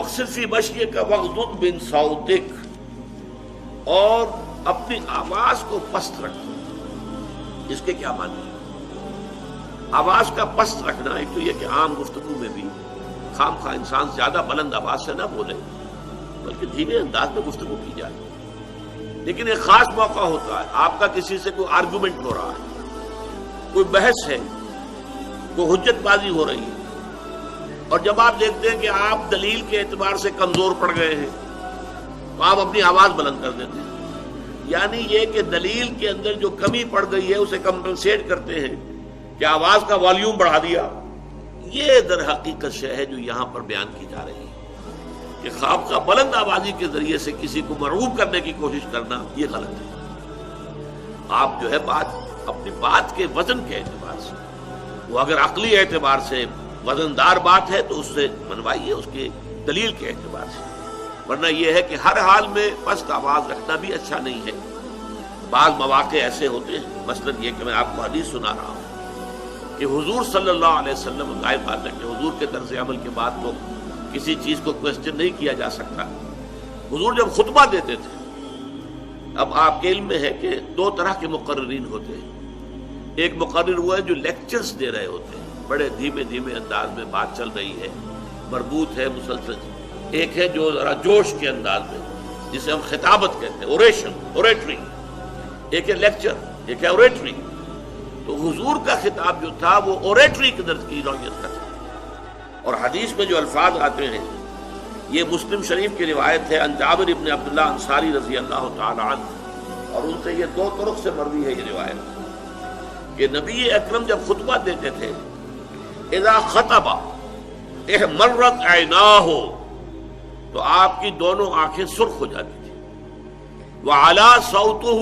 وَاقْصِدْ فِي مَشْيِكَ وَاغْضُضْ مِنْ صَوْتِكَ، اور اپنی آواز کو پست رکھو۔ اس کے کیا معنی ہے؟ آواز کا پست رکھنا ایک تو یہ کہ عام گفتگو میں بھی خام خواہ انسان زیادہ بلند آواز سے نہ بولے بلکہ دھیمے انداز میں گفتگو کی جائے، لیکن ایک خاص موقع ہوتا ہے، آپ کا کسی سے کوئی آرگومنٹ ہو رہا ہے، کوئی بحث ہے، کوئی حجت بازی ہو رہی ہے، اور جب آپ دیکھتے ہیں کہ آپ دلیل کے اعتبار سے کمزور پڑ گئے ہیں تو آپ اپنی آواز بلند کر دیتے ہیں، یعنی یہ کہ دلیل کے اندر جو کمی پڑ گئی ہے اسے کمپنسیٹ کرتے ہیں کہ آواز کا والیوم بڑھا دیا۔ یہ در حقیقت شے ہے جو یہاں پر بیان کی جا رہی ہے کہ خواب کا بلند آوازی کے ذریعے سے کسی کو مرعوب کرنے کی کوشش کرنا یہ غلط ہے۔ آپ جو ہے اپنی بات کے وزن کے اعتبار سے، وہ اگر عقلی اعتبار سے وزندار بات ہے تو اس سے منوائیے، اس کے دلیل کے اعتبار سے، ورنہ یہ ہے کہ ہر حال میں پست آواز رکھنا بھی اچھا نہیں ہے۔ بعض مواقع ایسے ہوتے ہیں، مثلا یہ کہ میں آپ کو حدیث سنا رہا ہوں کہ حضور صلی اللہ علیہ وسلم، ظاہر بات ہے کہ حضور کے طرز عمل کے بعد تو کسی چیز کو کوسچن نہیں کیا جا سکتا۔ حضور جب خطبہ دیتے تھے، اب آپ کے علم میں ہے کہ دو طرح کے مقررین ہوتے ہیں، ایک مقرر وہ ہے جو لیکچرز دے رہے ہوتے ہیں، بڑے دھیمے دھیمے انداز میں بات چل رہی ہے، مربوط ہے، مسلسل، ایک ہے جو ذرا جوش کے انداز میں جسے ہم خطابت کہتے ہیں، اوریٹری، ایک ہے لیکچر، ایک ہے اوریٹری۔ تو حضور کا خطاب جو تھا وہ اوریٹری کی درجے کی نوعیت کا تھا، اور حدیث میں جو الفاظ آتے ہیں، یہ مسلم شریف کی روایت ہے عن جابر ابن عبداللہ انصاری رضی اللہ تعالی عنہ، اور ان سے یہ دو طرق سے مروی ہے یہ روایت کہ نبی اکرم جب خطبہ دیتے تھے، اذا خطب احمرت عیناہ، تو آپ کی دونوں آنکھیں سرخ ہو جاتی تھی، وعلا صوتہ،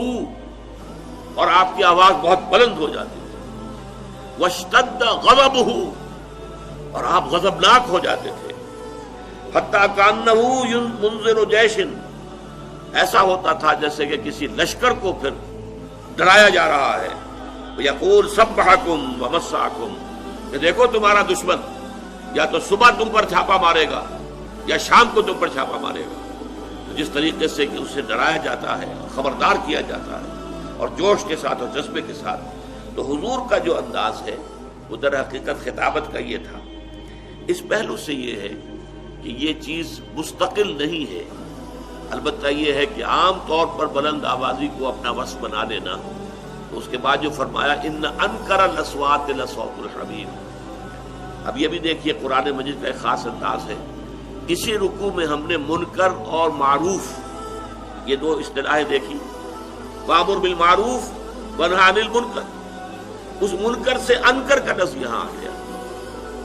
اور آپ کی آواز بہت بلند ہو جاتی تھی، واشتد غضبہ، اور آپ غضبناک ہو جاتے تھے، حتی کانہ منذر جیش، ایسا ہوتا تھا جیسے کہ کسی لشکر کو پھر ڈرایا جا رہا ہے، یقول سبحکم ومساکم، کہ دیکھو تمہارا دشمن یا تو صبح تم پر چھاپا مارے گا یا شام کو تم پر چھاپا مارے گا۔ تو جس طریقے سے کہ اسے ڈرایا جاتا ہے، خبردار کیا جاتا ہے، اور جوش کے ساتھ اور جذبے کے ساتھ، تو حضور کا جو انداز ہے وہ در حقیقت خطابت کا یہ تھا۔ اس پہلو سے یہ ہے کہ یہ چیز مستقل نہیں ہے، البتہ یہ ہے کہ عام طور پر بلند آوازی کو اپنا وصف بنا لینا۔ تو اس کے بعد جو فرمایا ان انکر الاصوات لصوت الحمیر، اب یہ بھی دیکھیے قرآن مجید کا ایک خاص انداز ہے، اسی رکوع میں ہم نے منکر اور معروف یہ دو اصطلاحیں دیکھی، وامر بالمعروف ونہی عن المنکر، اس منکر سے انکر کا لفظ یہاں آ گیا،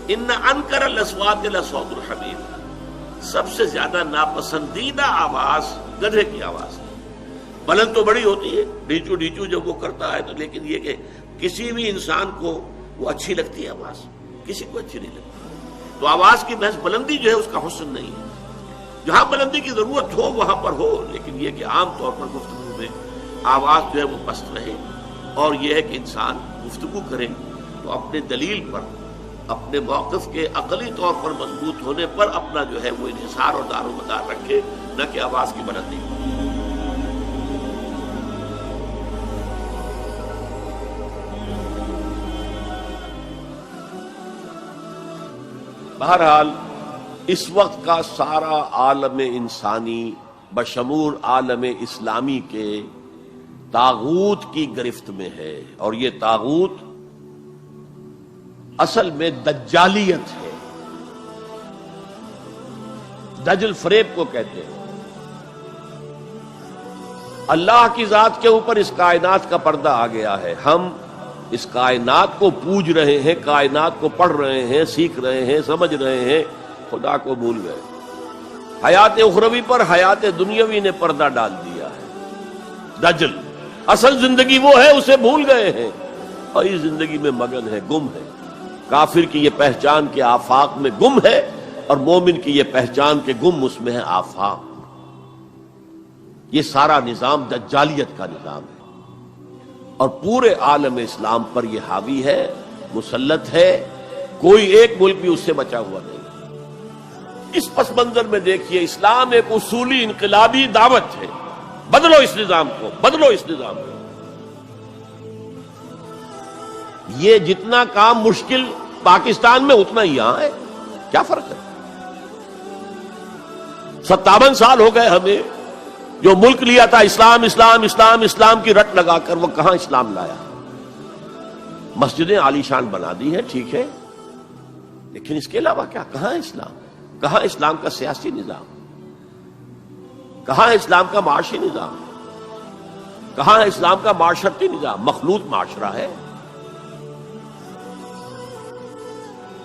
ان انکر الاصوات لصوت الحمیر، سب سے زیادہ ناپسندیدہ آواز گدھے کی آواز ہے۔ بلند تو بڑی ہوتی ہے، ڈھیچو ڈھیچو جب وہ کرتا ہے تو، لیکن یہ کہ کسی بھی انسان کو وہ اچھی لگتی ہے آواز، کسی کو اچھی نہیں لگتی۔ تو آواز کی محض بلندی جو ہے اس کا حسن نہیں ہے، جہاں بلندی کی ضرورت ہو وہاں پر ہو، لیکن یہ کہ عام طور پر گفتگو میں آواز جو ہے وہ پست رہے، اور یہ ہے کہ انسان گفتگو کرے تو اپنے دلیل پر، اپنے موقف کے عقلی طور پر مضبوط ہونے پر اپنا جو ہے وہ انحصار اور دار و مدار رکھے، نہ کہ آواز کی بلندی۔ بہرحال اس وقت کا سارا عالم انسانی بشمول عالم اسلامی کے طاغوت کی گرفت میں ہے، اور یہ طاغوت اصل میں دجالیت ہے، دجل فریب کو کہتے ہیں۔ اللہ کی ذات کے اوپر اس کائنات کا پردہ آ گیا ہے، ہم اس کائنات کو پوج رہے ہیں، کائنات کو پڑھ رہے ہیں، سیکھ رہے ہیں، سمجھ رہے ہیں، خدا کو بھول گئے۔ حیات اخروی پر حیات دنیاوی نے پردہ ڈال دیا ہے، دجل اصل زندگی وہ ہے اسے بھول گئے ہیں، اور اس زندگی میں مگن ہے، گم ہے۔ کافر کی یہ پہچان کے آفاق میں گم ہے، اور مومن کی یہ پہچان کے گم اس میں ہے آفاق۔ یہ سارا نظام دجالیت کا نظام ہے، اور پورے عالم اسلام پر یہ حاوی ہے، مسلط ہے، کوئی ایک ملک بھی اس سے بچا ہوا نہیں۔ اس پس منظر میں دیکھیے اسلام ایک اصولی انقلابی دعوت ہے، بدلو اس نظام کو، بدلو اس نظام کو۔ یہ جتنا کام مشکل پاکستان میں اتنا ہی یہاں ہے، کیا فرق ہے؟ 57 سال ہو گئے ہمیں، جو ملک لیا تھا اسلام اسلام اسلام اسلام کی رٹ لگا کر، وہ کہاں اسلام لایا؟ مسجدیں عالیشان بنا دی ہیں، ٹھیک ہے، لیکن اس کے علاوہ کیا؟ کہاں اسلام؟ کہاں اسلام کا سیاسی نظام؟ کہاں اسلام کا معاشی نظام؟ کہاں اسلام کا معاشرتی نظام؟ مخلوط معاشرہ ہے۔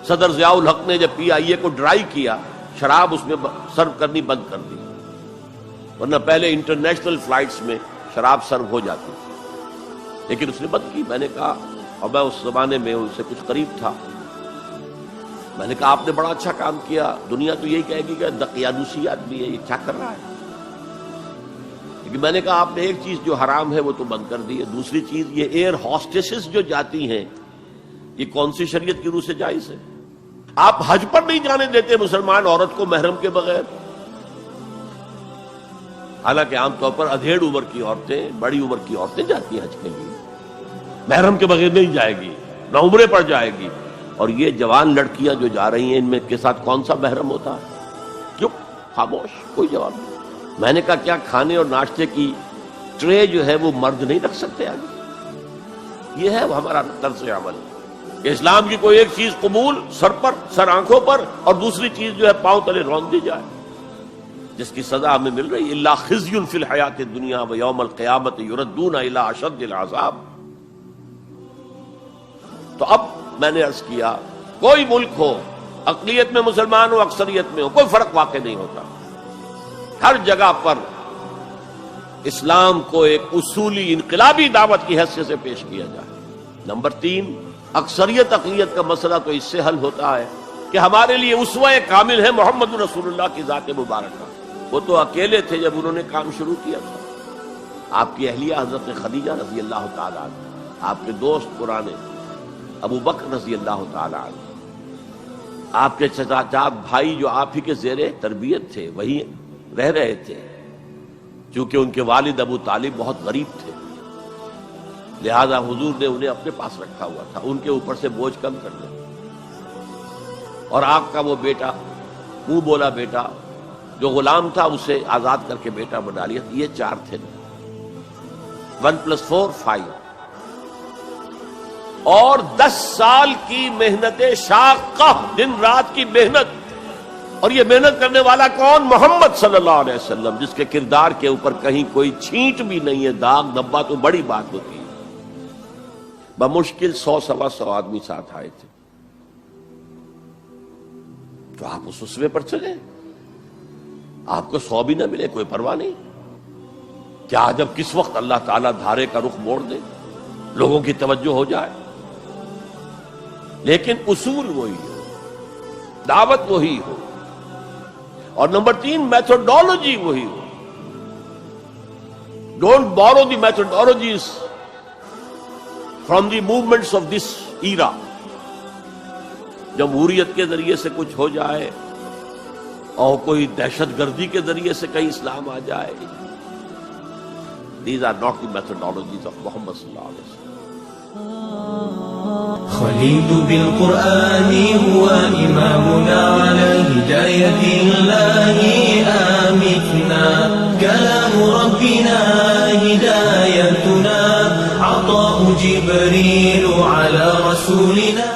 صدر ضیاء الحق نے جب پی آئی اے کو ڈرائی کیا، شراب اس میں سرو کرنی بند کر دی، ورنہ پہلے انٹرنیشنل فلائٹس میں شراب سرو ہو جاتی تھی، لیکن اس نے بند کی۔ میں نے کہا، اور میں اس زمانے میں ان سے کچھ قریب تھا، میں نے کہا آپ نے بڑا اچھا کام کیا، دنیا تو یہی کہے گی کہ دقیانوسی آدمی ہے، یہ کیا کر رہا ہے، لیکن میں نے کہا آپ نے ایک چیز جو حرام ہے وہ تو بند کر دی ہے، دوسری چیز یہ ایئر ہاسٹسز جو جاتی ہیں، یہ کون سی شریعت کی روح سے جائز ہے؟ آپ حج پر نہیں جانے دیتے مسلمان عورت کو محرم کے بغیر، حالانکہ عام طور پر ادھیڑ عمر کی عورتیں، بڑی عمر کی عورتیں جاتی ہیں حج کے لیے، محرم کے بغیر نہیں جائے گی، نہ عمرے پر جائے گی۔ اور یہ جوان لڑکیاں جو جا رہی ہیں، ان میں کے ساتھ کون سا محرم ہوتا ہے؟ کیوں خاموش، کوئی جواب نہیں۔ میں نے کہا کیا کھانے اور ناشتے کی ٹرے جو ہے وہ مرد نہیں رکھ سکتے آگے؟ یہ ہے وہ ہمارا طرز عمل کہ اسلام کی کوئی ایک چیز قبول، سر پر، سر آنکھوں پر، اور دوسری چیز جو ہے پاؤں تلے رون دی جائے، جس کی سزا ہمیں مل رہی ہے، الا خزی فی الحیات الدنیا ویوم القیامت یردون الی اشد العذاب۔ تو اب میں نے عرض کیا، کوئی ملک ہو، اقلیت میں مسلمان ہو، اکثریت میں ہو، کوئی فرق واقع نہیں ہوتا، ہر جگہ پر اسلام کو ایک اصولی انقلابی دعوت کی حیثیت سے پیش کیا جائے۔ نمبر 3، اکثریت اقلیت کا مسئلہ تو اس سے حل ہوتا ہے کہ ہمارے لیے اسوہ کامل ہے محمد رسول اللہ کی ذات مبارکہ۔ وہ تو اکیلے تھے جب انہوں نے کام شروع کیا تھا، آپ کی اہلیہ حضرت خدیجہ رضی اللہ تعالیٰ عنہ، آپ کے دوست پرانے ابو بکر رضی اللہ تعالیٰ عنہ، آپ کے چچا بھائی جو آپ ہی کے زیر تربیت تھے وہی رہ رہے تھے، چونکہ ان کے والد ابو طالب بہت غریب تھے، لہذا حضور نے انہیں اپنے پاس رکھا ہوا تھا، ان کے اوپر سے بوجھ کم کرنے۔ اور آپ کا وہ بیٹا، منہ بولا بیٹا جو غلام تھا، اسے آزاد کر کے بیٹا بنا لیا۔ یہ 4 تھے، 1+4 5، اور 10 سال کی محنت شاقہ، دن رات کی محنت، اور یہ محنت کرنے والا کون؟ محمد صلی اللہ علیہ وسلم، جس کے کردار کے اوپر کہیں کوئی چھینٹ بھی نہیں ہے، داغ دھبا تو بڑی بات ہوتی ہے۔ بمشکل 100-125 آدمی ساتھ آئے تھے، تو آپ اس اسوے پر چلے، آپ کو 100 بھی نہ ملے کوئی پرواہ نہیں، کیا جب کس وقت اللہ تعالیٰ دھارے کا رخ موڑ دے، لوگوں کی توجہ ہو جائے، لیکن اصول وہی ہو، دعوت وہی ہو، اور نمبر 3 میتھڈالوجی وہی ہو۔ Don't borrow the methodologies from the movements of this era. جمہوریت کے ذریعے سے کچھ ہو جائے اور کوئی دہشت گردی کے ذریعے سے کہیں اسلام آ جائے، these are not the methodologies of Muhammad sallallahu alaihi wasallam۔ خليل بالقرآن هو إمامنا على هداية الله آمتنا، كلام ربنا هدايتنا، عطاء جبريل على رسولنا۔